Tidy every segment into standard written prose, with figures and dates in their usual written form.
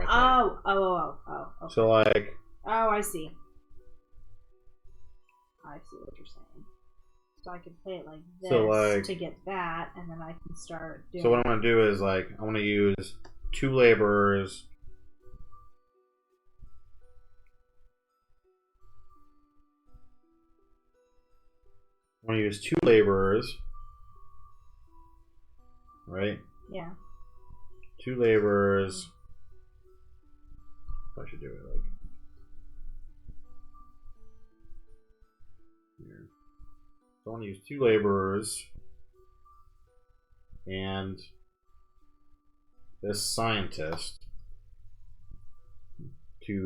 Okay. So like. Oh, I see. I see what you're saying. So I can play it like this to get that, and then I can start doing. So what I'm gonna do is like I want to use 2 laborers. I'm gonna use 2 laborers. Right? Yeah. 2 laborers. I should do it like here. So I want to use 2 laborers and this scientist to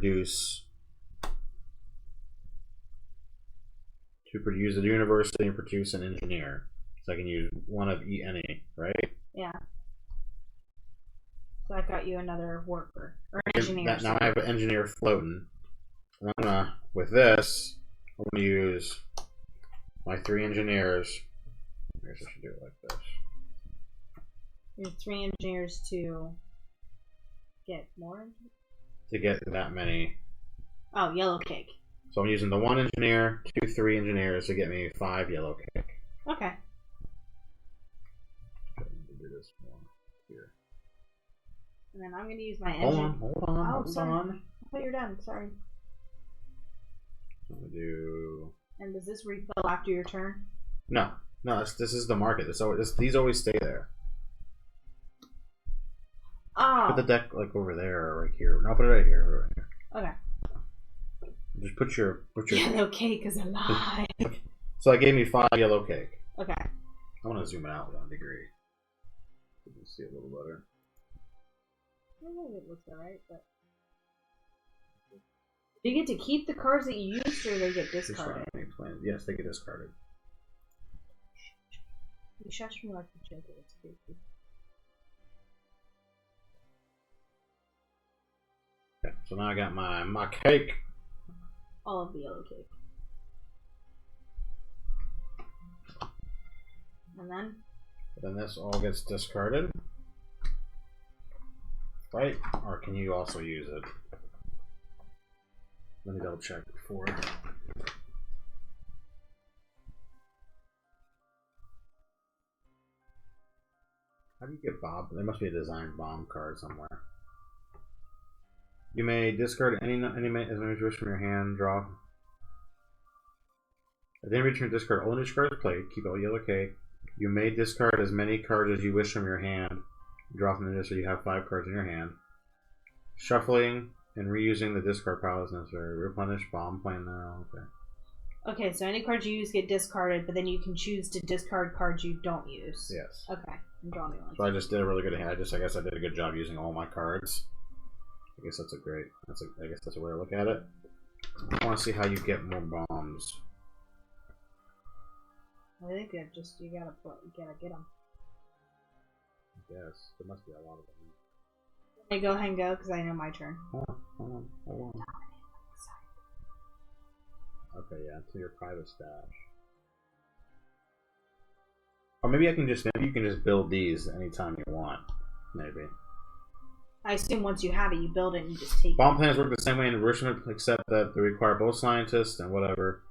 use the university and produce an engineer. So I can use one of any, right? Yeah. So I got you another worker or an engineer. Now I have an engineer floating. I'm gonna, with this, I'm gonna use my 3 engineers. I guess I should do it like this. You have 3 engineers to get more. To get that many. Oh, yellow cake. So I'm using the 1 engineer, 2, 3 engineers to get me 5 yellow cake. Okay. Do this one here. And then I'm going to use my engine. Hold on. I thought you were done. Sorry. I'm gonna do. And does this refill after your turn? No. This is the market. These always stay there. Oh. Put the deck like over there or right here. No, put it right here. Right here. Okay. Just put your yellow cake is alive. So that gave me 5 yellow cake. Okay. I want to zoom it out 1 degree. So you can see a little better. I don't know if it looks alright, but do you get to keep the cards that you used, or they get discarded? Yes, they get discarded. You shush me like a joker. It's creepy. Okay, so now I got my cake. All of the yellow cake. And then this all gets discarded. Right? Or can you also use it? Let me double check before. How do you get Bob? There must be a designed bomb card somewhere. You may discard any as many wish from your hand. Draw. At the end of your turn, discard all new cards played. Keep all yellow cake. You may discard as many cards as you wish from your hand. Draw from the discard. You have 5 cards in your hand. Shuffling and reusing the discard pile is necessary. Replenish bomb plan now. Okay. Okay, so any cards you use get discarded, but then you can choose to discard cards you don't use. Yes. Okay, I'm drawing me one. So I just did a really good hand. I guess I did a good job using all my cards. I guess that's a way to look at it. I want to see how you get more bombs. I think you gotta get them. Yes, there must be a lot of them. Can I go ahead and go? Because I know my turn. Hold on. Okay, yeah, to your private stash. Or maybe you can just build these anytime you want. Maybe. I assume once you have it, you build it and you just take Bomb plans work the same way in Richmond, except that they require both scientists and whatever.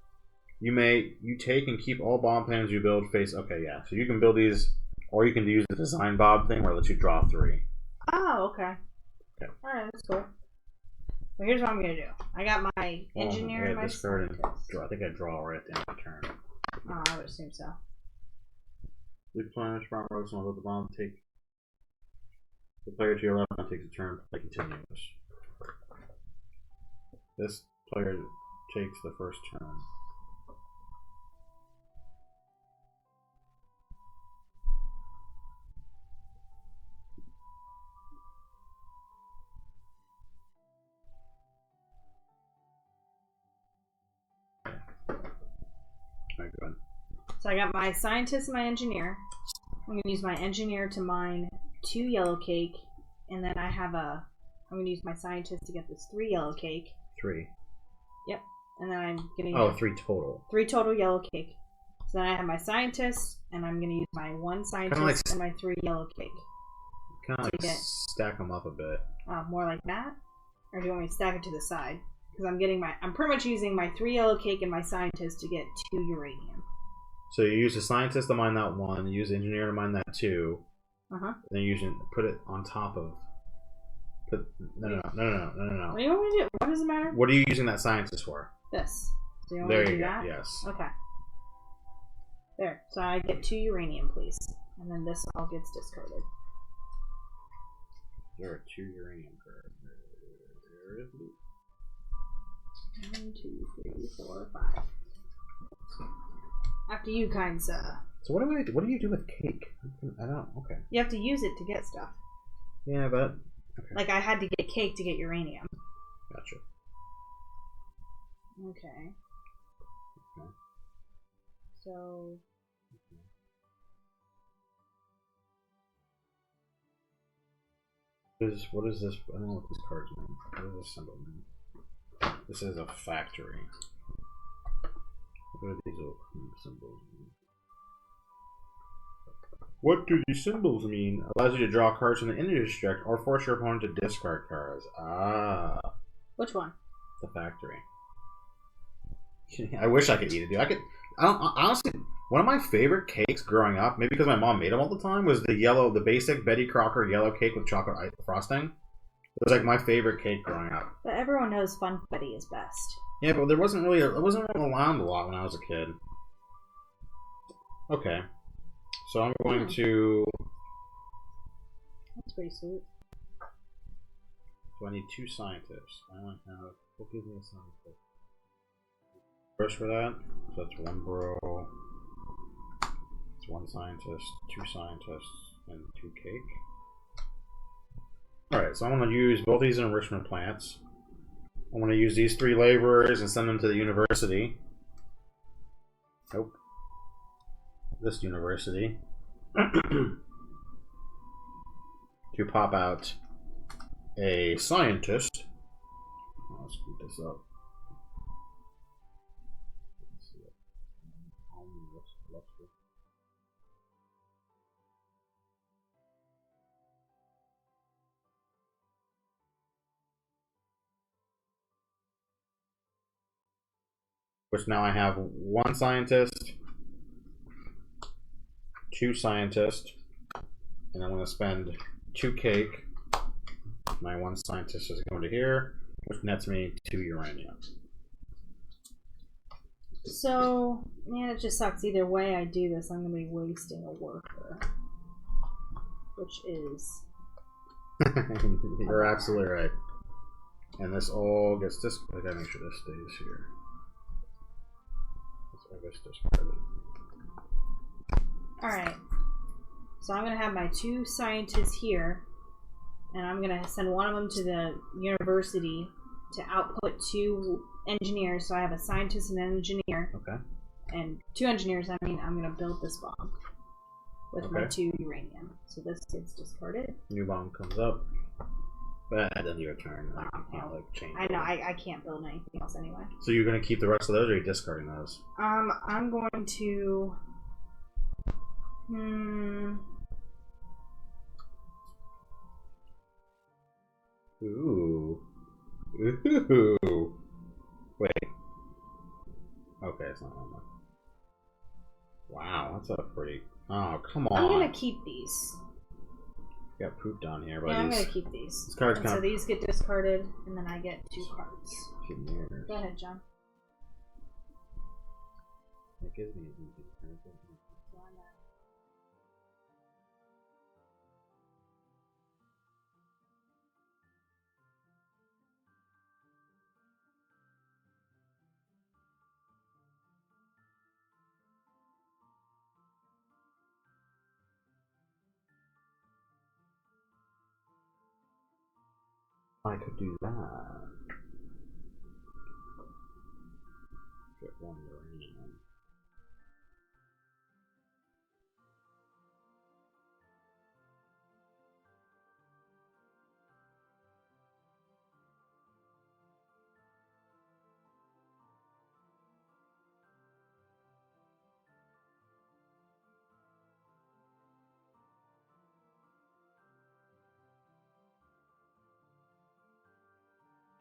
You take and keep all bomb plans you build face. Okay, yeah. So you can build these, or you can use the design Bob thing where it lets you draw 3. Oh, okay. Alright, that's cool. Well, here's what I'm gonna do. I got my engineer and my scientist. I think I draw right at the end of the turn. Oh, I would assume so. Replenish bomb rolls and let the bomb take. The player to your left takes a turn. Play continues. This player takes the first turn. Alright, go ahead. So I got my scientist and my engineer. I'm going to use my engineer to mine 2 yellow cake, and then I'm going to use my scientist to get this 3 yellow cake. 3. Yep. And then I'm going to... Oh, 3 total. 3 total yellow cake. So then I have my scientist, and I'm going to use my 1 scientist and my 3 yellow cake. Kind of like stack them up a bit. More like that? Or do you want me to stack it to the side? Because I'm pretty much using my 3 yellow cake and my scientist to get 2 uranium. So you use the scientist to mine that 1, you use the engineer to mine that 2. And then you put it on top of. No. What do you want me to do? What does it matter? What are you using that scientist for? This. So you want there me to you do go. that? Yes. Okay. There. So I get 2 uranium, please. And then this all gets discarded. There are 2 uranium cards. 1, 2, 3, 4, 5. After you, kind sir. So what do you do with cake? I don't. Okay. You have to use it to get stuff. Yeah, but. Okay. Like I had to get cake to get uranium. Gotcha. Okay. So. What is this? I don't know what these cards mean. What does this symbol mean? This is a factory. What do these little symbols mean? What do these symbols mean? Allows you to draw cards from the industry deck or force your opponent to discard cards. Ah. Which one? The factory. I wish I could eat it, dude. Honestly, one of my favorite cakes growing up, maybe because my mom made them all the time, was the basic Betty Crocker yellow cake with chocolate frosting. It was like my favorite cake growing up. But everyone knows Funfetti is best. Yeah, but it wasn't really around a lot when I was a kid. Okay. So I'm going to... That's pretty sweet. So I need 2 scientists. I only have... What gives me a scientist? First for that, so that's 1 bro. It's 1 scientist, 2 scientists, and 2 cake. Alright, so I'm going to use both these enrichment plants. I'm going to use these 3 laborers and send them to the university. Nope. This university. To pop out a scientist. I'll speed this up. Which now I have 1 scientist, 2 scientists, and I'm going to spend 2 cake. My 1 scientist is going to here, which nets me 2 uranium. So, man, it just sucks. Either way I do this, I'm going to be wasting a worker. Which is... You're absolutely right. And this all gets this. I gotta make sure this stays here. Alright. So I'm going to have my 2 scientists here. And I'm going to send one of them to the university to output 2 engineers. So I have a scientist and an engineer. Okay. And 2 engineers, I mean, I'm going to build this bomb. With my 2 uranium. So this gets discarded. New bomb comes up. But then your turn. Like, you can't, like, change. I know, I can't build anything else anyway. So you're going to keep the rest of those, or are you discarding those? I'm going to... Ooh. Ooh. Wait. Okay, it's not on there. Wow, that's a pretty... Oh, come on. I'm going to keep these. Got pooped on here, but yeah, I'm going to keep these. This card's so these get discarded, and then I get 2 cards. Go ahead, John. That gives me I could do that. Get 1 uranium.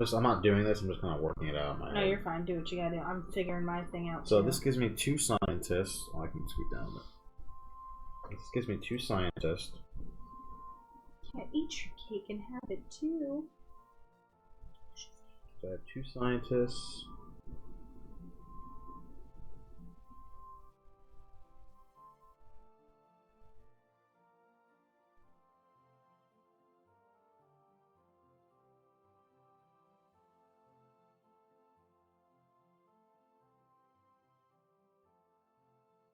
I'm not doing this. I'm just kind of working it out in my No, head. you're fine. Do what you gotta do. I'm figuring my thing out. So too. this gives me 2 scientists. Oh, I can scoot down. This gives me 2 scientists. Yeah, eat your cake and have it too. So I have 2 scientists.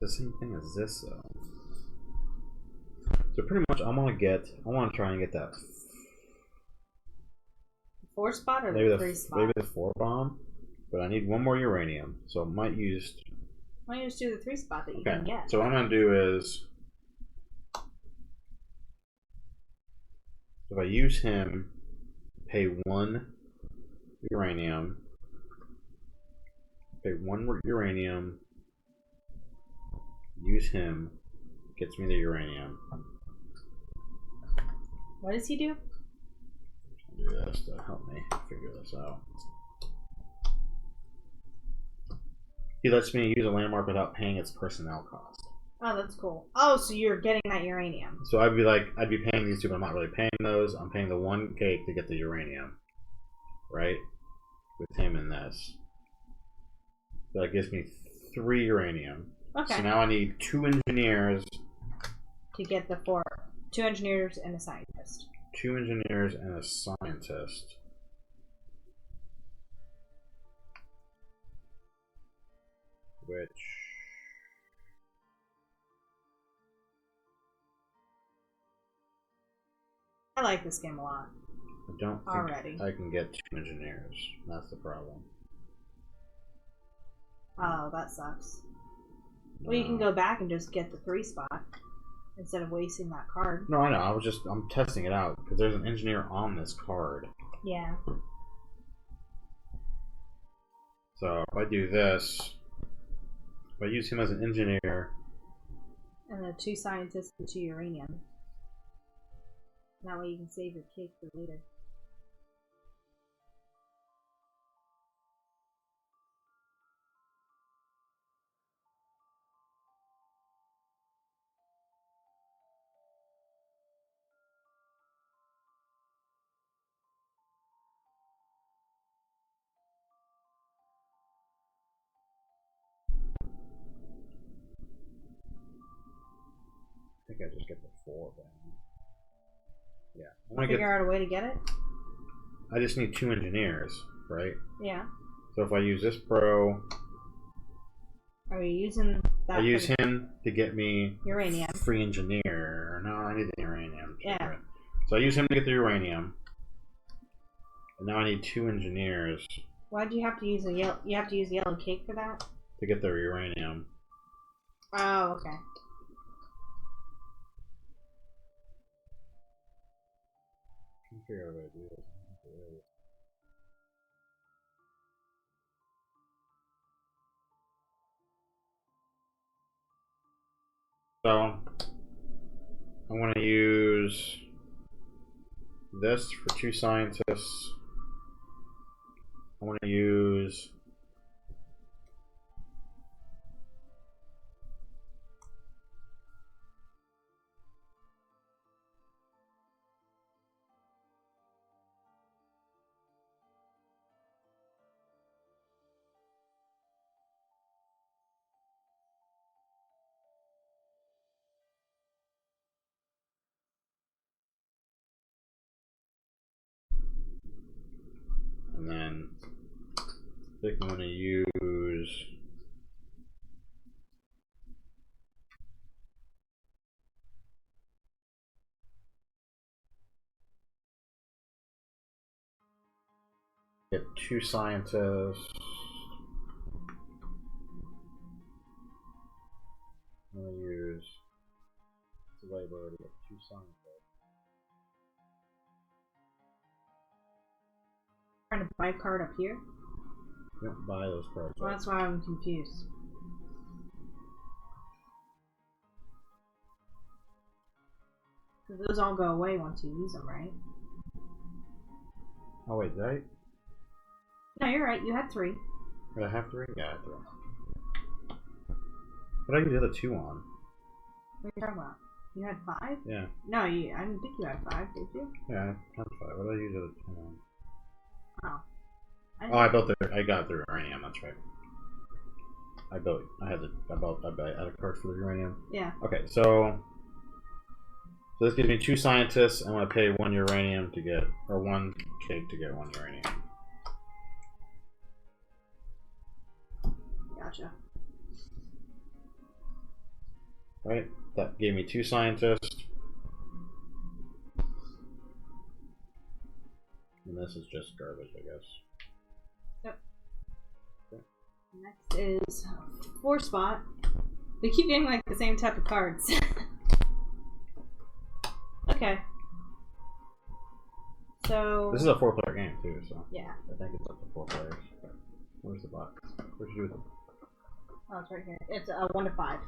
The same thing as this though. So pretty much I want to try and get that 4 spot or maybe the the 3 spot? maybe the 4 bomb, but I need 1 more uranium, so I might use. Why don't you just do the 3 spot that you Okay, can get? so what I'm gonna do is if I use him, pay 1 uranium, use him, gets me the uranium. What does he do? Do this to help me figure this out. He lets me use a landmark without paying its personnel cost. Oh, that's cool. Oh, so you're getting that uranium. So I'd be paying these 2, but I'm not really paying those. I'm paying the 1 cake to get the uranium, right? With him in this. So that gives me 3 uranium. Okay. So now I need 2 engineers. To get the 4. 2 engineers and a scientist. 2 engineers and a scientist. Which I like this game a lot. I don't think Already. I can get 2 engineers. That's the problem. Oh, that sucks. Well, you can go back and just get the 3 spot instead of wasting that card. No, I know. I'm testing it out because there's an engineer on this card. Yeah. So if I do this, if I use him as an engineer, And the 2 scientists and 2 uranium. That way you can save your cake for later. I think I just get the 4 then. Yeah. Figure out a way to get it? I just need 2 engineers, right? Yeah. So if I use this pro, Are you using that? I use him to get me uranium. free engineer. No, I need the uranium. Yeah. So I use him to get the uranium. And now I need 2 engineers Why'd you have to use a yellow? You have to use yellow cake for that? to get their uranium. Oh, okay. I can figure out a way to do this. So I'm going to use this for 2 scientists. I'm going to use and then I think I'm going to use get 2 scientists. I'm going to use labor to get 2 scientists. Trying to buy a card up here? You don't buy those cards. Well, that's why I'm confused. Because those all go away once you use them, right? Oh wait, did I? No, you're right. You had 3. Did I have 3? Yeah, I had 3. What did I use the other 2 on? What are you talking about? You had 5? Yeah. No, I didn't think you had 5, did you? Yeah, I had 5. What did I use the other 2 on? Oh. I built I got the uranium, that's right. I had a card for the uranium. Yeah. Okay, so this gives me 2 scientists. I'm going to pay 1 uranium to get, or 1 cake to get 1 uranium. Gotcha. Right? That gave me 2 scientists. And this is just garbage, I guess. Yep. Okay. Next is 4 spot. We keep getting like the same type of cards. Okay. So this is a 4-player game too, so yeah. I think it's up to 4 players. Where's the box? What'd you do with them? Oh, it's right here. It's 1 to 5.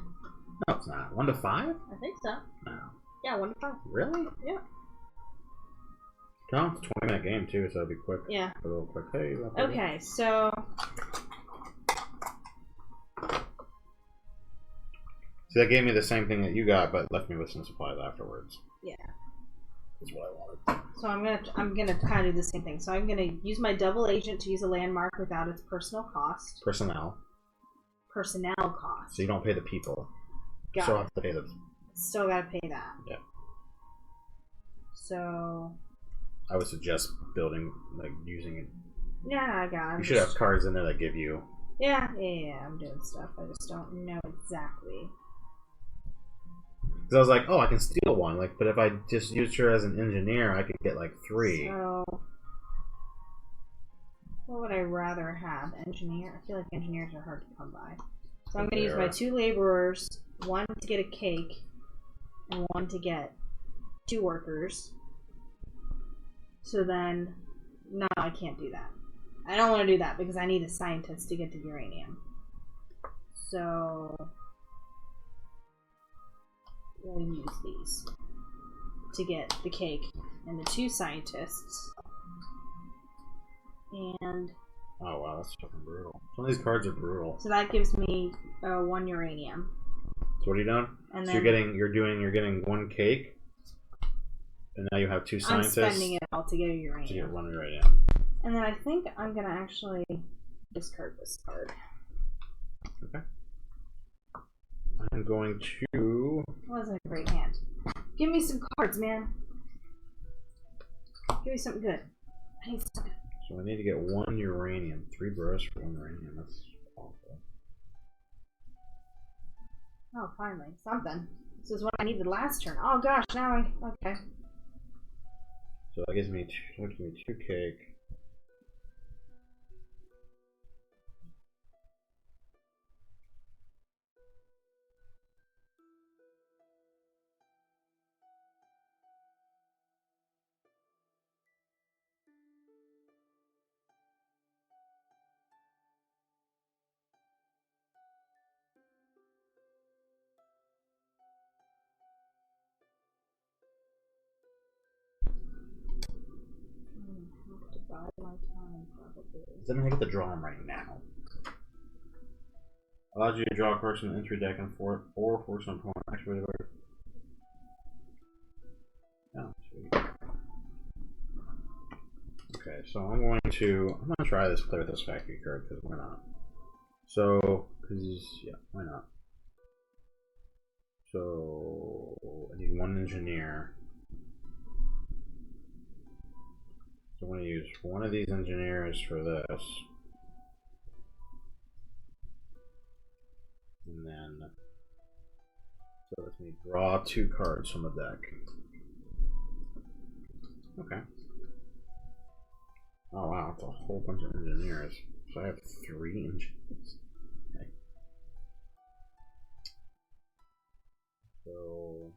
No, it's not. 1 to 5? I think so. No. Yeah, 1 to 5. Really? Yeah. No, it's a 20-minute game too, so it'll be quick. Yeah. A little quick. Hey. Okay, so. See, that gave me the same thing that you got, but left me with some supplies afterwards. Yeah. That's what I wanted. So I'm gonna kind of do the same thing. So I'm gonna use my double agent to use a landmark without its personal cost. Personnel. Personnel cost. So you don't pay the people. Got Still it. have to pay them. Still gotta pay that. Yeah. So. I would suggest building, like, using it. Yeah, I got it. You should have cards in there that give you. Yeah, I'm doing stuff. I just don't know exactly. Because I was like, oh, I can steal 1. Like, but if I just used her as an engineer, I could get like 3. So, what would I rather have? Engineer? I feel like engineers are hard to come by. So I'm going to use my 2 laborers, 1 to get a cake, and 1 to get 2 workers. So then, no, I can't do that. I don't want to do that because I need a scientist to get the uranium. So we'll use these to get the cake and the 2 scientists. And oh wow, that's fucking brutal. Some of these cards are brutal. so that gives me 1 uranium. So what are you doing? And so then you're getting 1 cake, and now you have 2 scientists. I'm spending it all to get a uranium. To get 1 uranium. And then I think I'm gonna actually discard this card. Okay. I'm going to. That wasn't a great hand. Give me some cards, man. Give me something good. I need something. So I need to get 1 uranium. 3 bros for 1 uranium. That's awful. Oh, finally. Something. This is what I needed last turn. Oh gosh, now I... Okay. So that gives me 2 cake. To buy my time, probably. Does that mean I get to draw them right now? Allows you to draw cards from the entry deck and force an opponent. Actually, wait. Oh, sweet. Okay, so I'm going to try this, play with this factory card, because why not? So, yeah, why not? So, I need 1 engineer. So I'm going to use 1 of these engineers for this. And then, so let me draw 2 cards from the deck. Okay. Oh wow, it's a whole bunch of engineers. So I have 3 engineers. Okay. So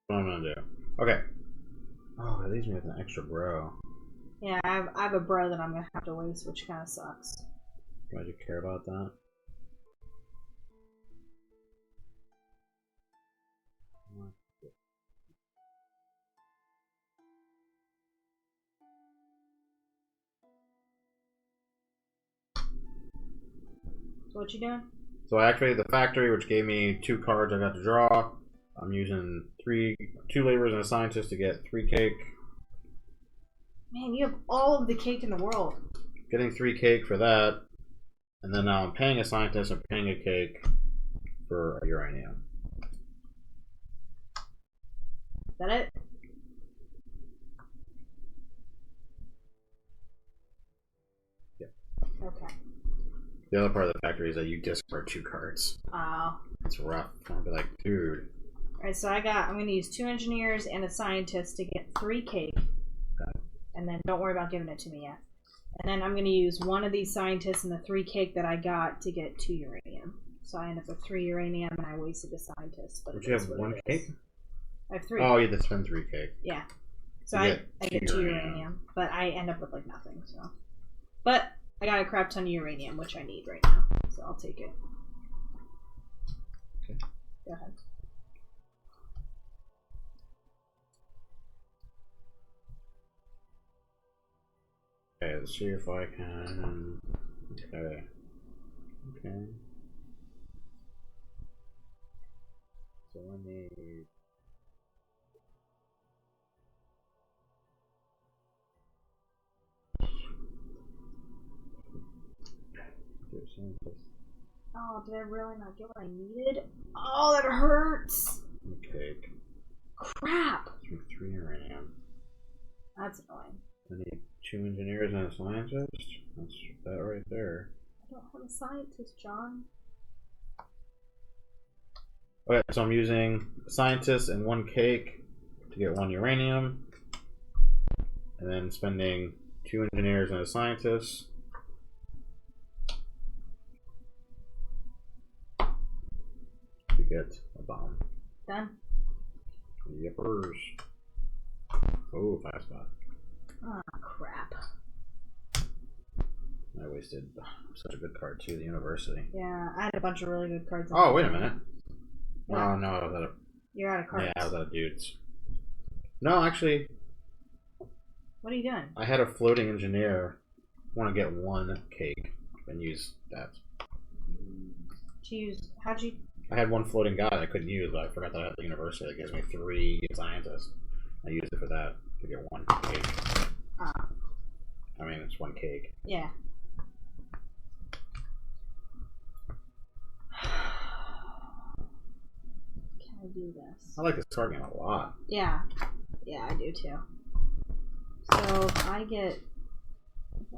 What I'm gonna do. Okay. Oh, it leaves me with an extra bro. Yeah, I have a bro that I'm gonna have to waste, which kind of sucks. Do I care about that? So what you doing? So I activated the factory, which gave me 2 cards I got to draw. I'm using 2 laborers and a scientist to get 3 cake. Man, you have all of the cake in the world. Getting 3 cake for that. And then now I'm paying a scientist and paying a cake for a uranium. Is that it? Yep. Okay. The other part of the factory is that you discard 2 cards. Oh. It's rough. I'll be like, dude. Alright, so I'm going to use 2 engineers and a scientist to get 3 cake. Okay. And then don't worry about giving it to me yet. And then I'm going to use 1 of these scientists and the 3 cake that I got to get 2 uranium. So I end up with 3 uranium and I wasted a scientist. But Would you have 1 cake? I have 3. Oh, you had to spend 3 cake. Yeah. So I get 2 uranium. But I end up with like nothing, so. But I got a crap ton of uranium, which I need right now. So I'll take it. Okay. Go ahead. Okay, let's see if I can. Okay. Okay. So let me. Oh, did I really not get what I needed? Oh, that hurts! Cake. Crap! 3 uranium. That's annoying. I need 2 engineers and a scientist. That's that right there. I don't have a scientist, John. Okay, so I'm using a scientist and 1 cake to get 1 uranium. And then spending 2 engineers and a scientist. To get a bomb. Done? Yippers. Oh, 5 spot. Ah, oh, crap. I wasted such a good card too, the university. Yeah, I had a bunch of really good cards. Oh, wait a minute. What? Oh, no, I was out of... You're out of cards. Yeah, I was out of dudes. No, actually... What are you doing? I had a floating engineer. I want to get 1 cake and use that. How'd you... I had 1 floating guy that I couldn't use, but I forgot that I had the university that gives me 3 scientists. I used it for that to get 1 cake. Ah. I mean, it's 1 cake. Yeah. Can I do this? I like this card game a lot. Yeah. Yeah, I do too. So if I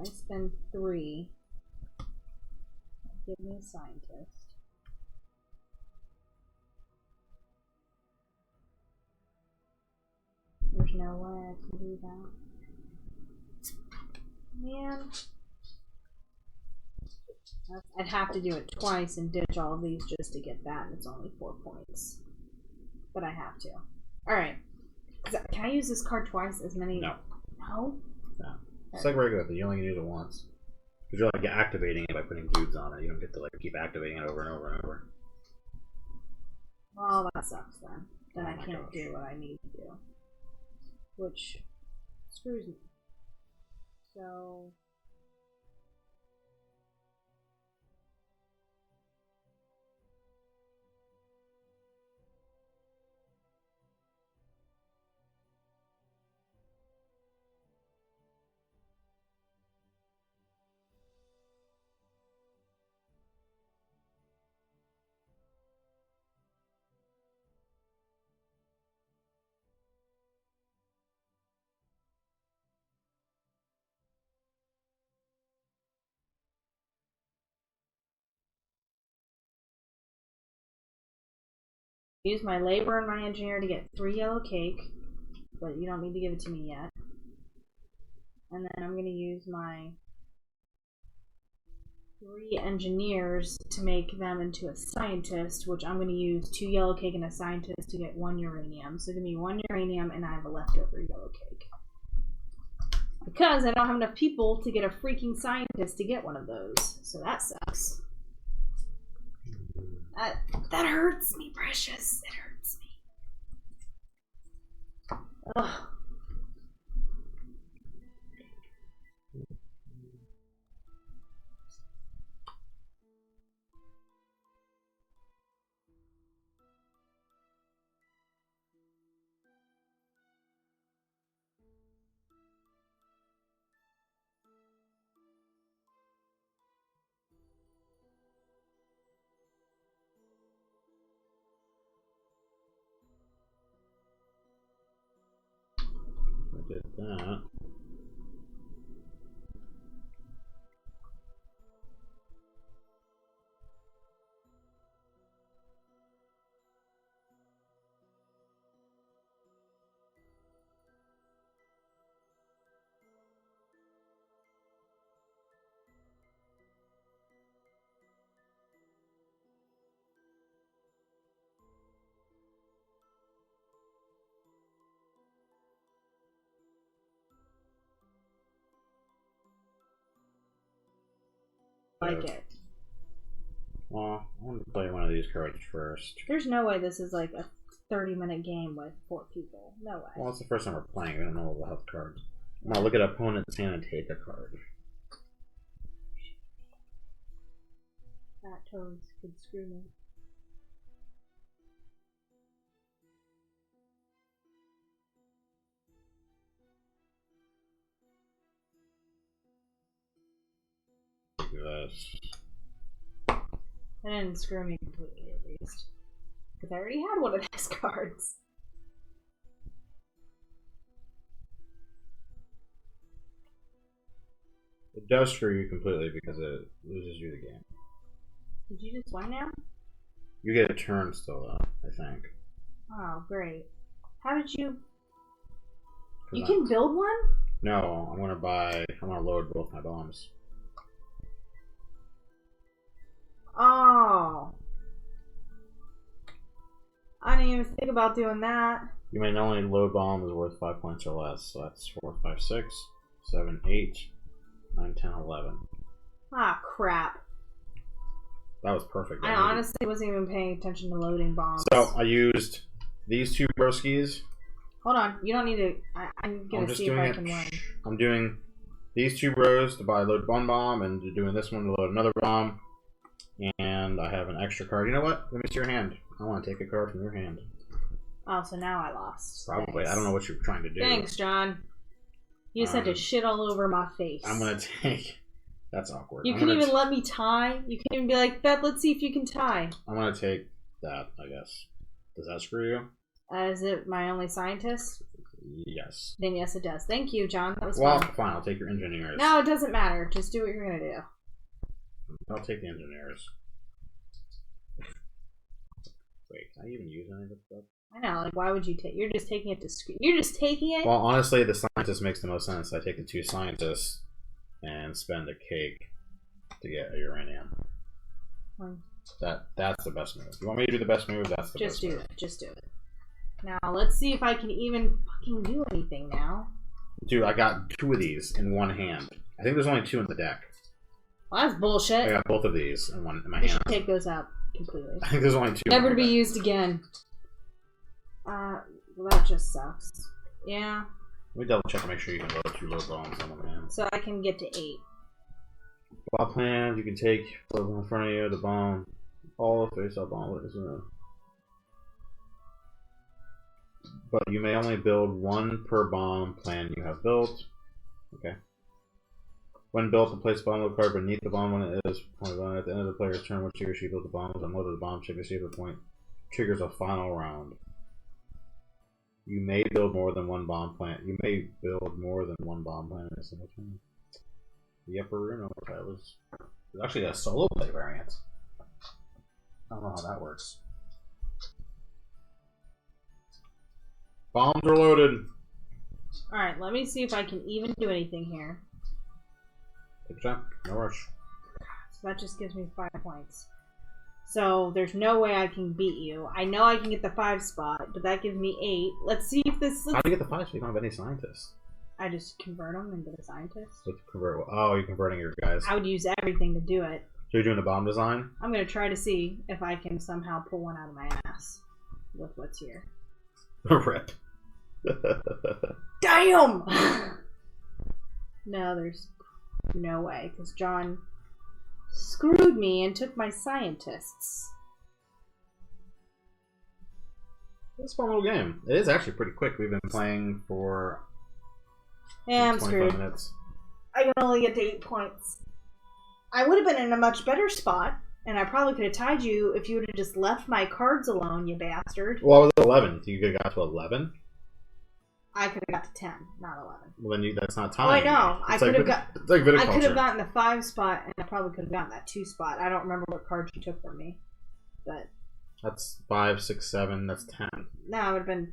spend 3, give me a scientist. There's no way I can do that. Man. I'd have to do it twice and ditch all of these just to get that, and it's only 4 points. But I have to. Alright. Can I use this card twice? As many? No. No? No. It's like regular, but you only can use it once. Because you're like activating it by putting dudes on it. You don't get to like keep activating it over and over and over. Well, that sucks then. Then Oh I my can't gosh. do what I need to do. Which screws me. So... use my labor and my engineer to get 3 yellow cake, but you don't need to give it to me yet. And then I'm going to use my 3 engineers to make them into a scientist, which I'm going to use 2 yellow cake and a scientist to get 1 uranium. So give me 1 uranium and I have a leftover yellow cake. Because I don't have enough people to get a freaking scientist to get one of those. So that sucks. That hurts me, Precious. It hurts me. Ugh. I did that. Like it. Well, I want to play one of these cards first. There's no way this is like a 30-minute game with 4 people. No way. Well, it's the first time we're playing. We don't know about the cards. I'm gonna look at opponent's hand and take a card. Fat toes could screw me. Take this. That didn't screw me completely, at least. Because I already had one of those cards. It does screw you completely because it loses you the game. Did you just win now? You get a turn still, though, I think. Oh, great. How did you... You 'Cause can build one? No, I'm gonna load both my bombs. Oh. I didn't even think about doing that. You may only load bomb is worth 5 points or less, so that's 4, 5, 6, 7, 8, 9, 10, 11. Ah, crap. That was perfect. I honestly wasn't even paying attention to loading bombs. So I used these 2 broskies. Hold on, you don't need to... I'm gonna see if I can win. I'm doing these 2 bros to buy load one bomb, and doing this one to load another bomb. And I have an extra card. You know what? Let me see your hand. I want to take a card from your hand. Oh, so now I lost. Probably. Thanks. I don't know what you're trying to do. Thanks, John. You just had to shit all over my face. I'm going to take... That's awkward. You couldn't even let me tie. You couldn't even be like, Beth, let's see if you can tie. I'm going to take that, I guess. Does that screw you? Is it my only scientist? Yes. Then yes, it does. Thank you, John. That was Well, fun. fine. I'll take your engineers. No, it doesn't matter. Just do what you're going to do. I'll take the engineers. Wait, can I even use any of this stuff? I know. Like, why would you take... You're just taking it to... You're just taking it? Well, honestly, the scientist makes the most sense. I take the 2 scientists and spend a cake to get a uranium. That's the best move. You want me to do the best move? That's the best move. Just do it. Just do it. Now, let's see if I can even fucking do anything now. Dude, I got 2 of these in one hand. I think there's only 2 in the deck. Well, that's bullshit. I got both of these in my I hand. should take those out completely. I think there's only 2. Never to be used again. Well, that just sucks. Yeah. Let me double check and make sure you can load 2 load bombs on one hand. So I can get to 8. Bomb plans, you can take what's in front of you, the bomb, all face-up bomb. What is it? But you may only build 1 per bomb plan you have built. Okay. When built, place a bomb load card beneath the bomb when it is pointed on. At the end of the player's turn, when she or she builds a bomb, unloaded the bomb, check to see if the point triggers a final round. You may build more than 1 bomb plant. You may build more than 1 bomb plant in a single turn. The upper Runo, that was actually a solo play variant. I don't know how that works. Bombs are loaded. Alright, let me see if I can even do anything here. Take your time. No rush. So that just gives me 5 points. So there's no way I can beat you. I know I can get the 5 spot, but that gives me 8. Let's see if this... How do you get the 5 spot? You don't have any scientists. I just convert them into the scientists. So convert. Oh, you're converting your guys. I would use everything to do it. So you're doing the bomb design? I'm going to try to see if I can somehow pull one out of my ass with what's here. Rip. Damn! No, there's no way, because John screwed me and took my scientists. It's a fun little game. It is actually pretty quick. We've been playing for Yeah, I'm 25 screwed. minutes. I can only get to 8 points. I would have been in a much better spot, and I probably could have tied you if you would have just left my cards alone, you bastard. Well, I was at 11. You could have got to 11? I could have got to 10, not 11. Well, then that's not Oh, time. I know. It's like viticulture. I could have gotten the 5 spot, and I probably could have gotten that 2 spot. I don't remember what cards you took from me, but That's 5, 6, 7. That's 10. no, it would have been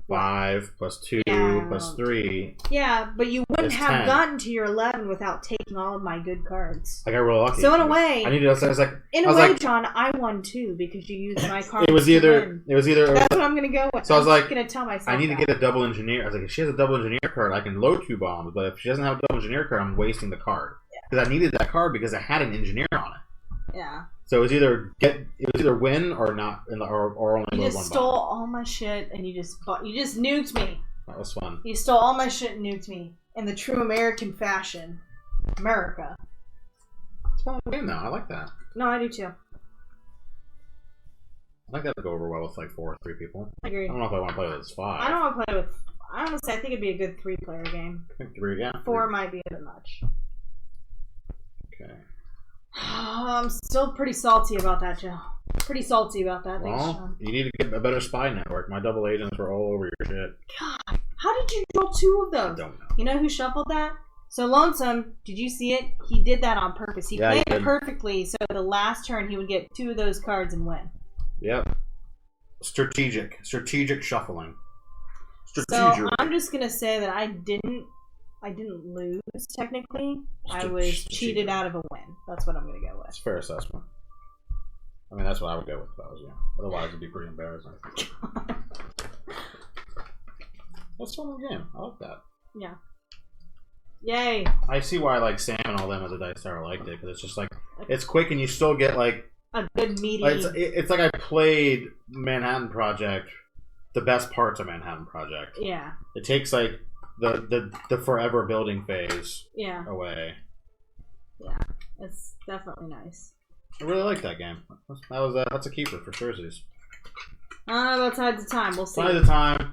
5 plus 2 Yeah. plus 3. yeah. But you wouldn't It's have 10. gotten to your 11 without taking all of my good cards. I got real lucky. So in a way, I needed. I was like, in I a was way, like- John, I won too because you used my cards. it was to either. win. It was either. That's what I'm gonna go with. So I was I'm just like, gonna tell myself I need to that. get a double engineer. I was like, if she has a double engineer card, I can load 2 bombs. But if she doesn't have a double engineer card, I'm wasting the card because I needed that card because it had an engineer on it. Yeah. So it was either win or not, or only You load just 1 stole bomb. all my shit and you just nuked me. That was fun. You stole all my shit and nuked me in the true American fashion. America. It's a fun game though. I like that. No, I do too. I like that to go over well with like 4 or 3 people. I agree. I don't know if I want to play with 5. I don't want to play with. Honestly, I think it'd be a good 3-player game. I think 3 again. 4 might be a bit much. Okay. I'm still pretty salty about that, Joe. Pretty salty about that. Thanks, Well, John. you need to get a better spy network. My double agents were all over your shit. God, how did you draw 2 of I those? don't know. You know who shuffled that? So Lonesome, did you see it? He did that on purpose. He Yeah, he played it did. perfectly so the last turn he would get 2 of those cards and win. Yep. Strategic shuffling. So Strategic. I'm just gonna say that I didn't lose technically. I was cheated out of a win. That's what I'm gonna go It's with. a fair assessment. I mean, that's what I would go with if I was you. Otherwise, it'd be pretty embarrassing. That's a fun little game. I like that. Yeah. Yay. I see why like Sam and all them as a dice tower liked it because it's just like it's quick and you still get like A good meaty. it's like I played Manhattan Project, the best parts of Manhattan Project. Yeah. It takes like the forever building phase Yeah. away. Yeah. It's definitely nice. I really like that game. That's a keeper for Thursdays. I don't know about Tides of Time. We'll see. By the time.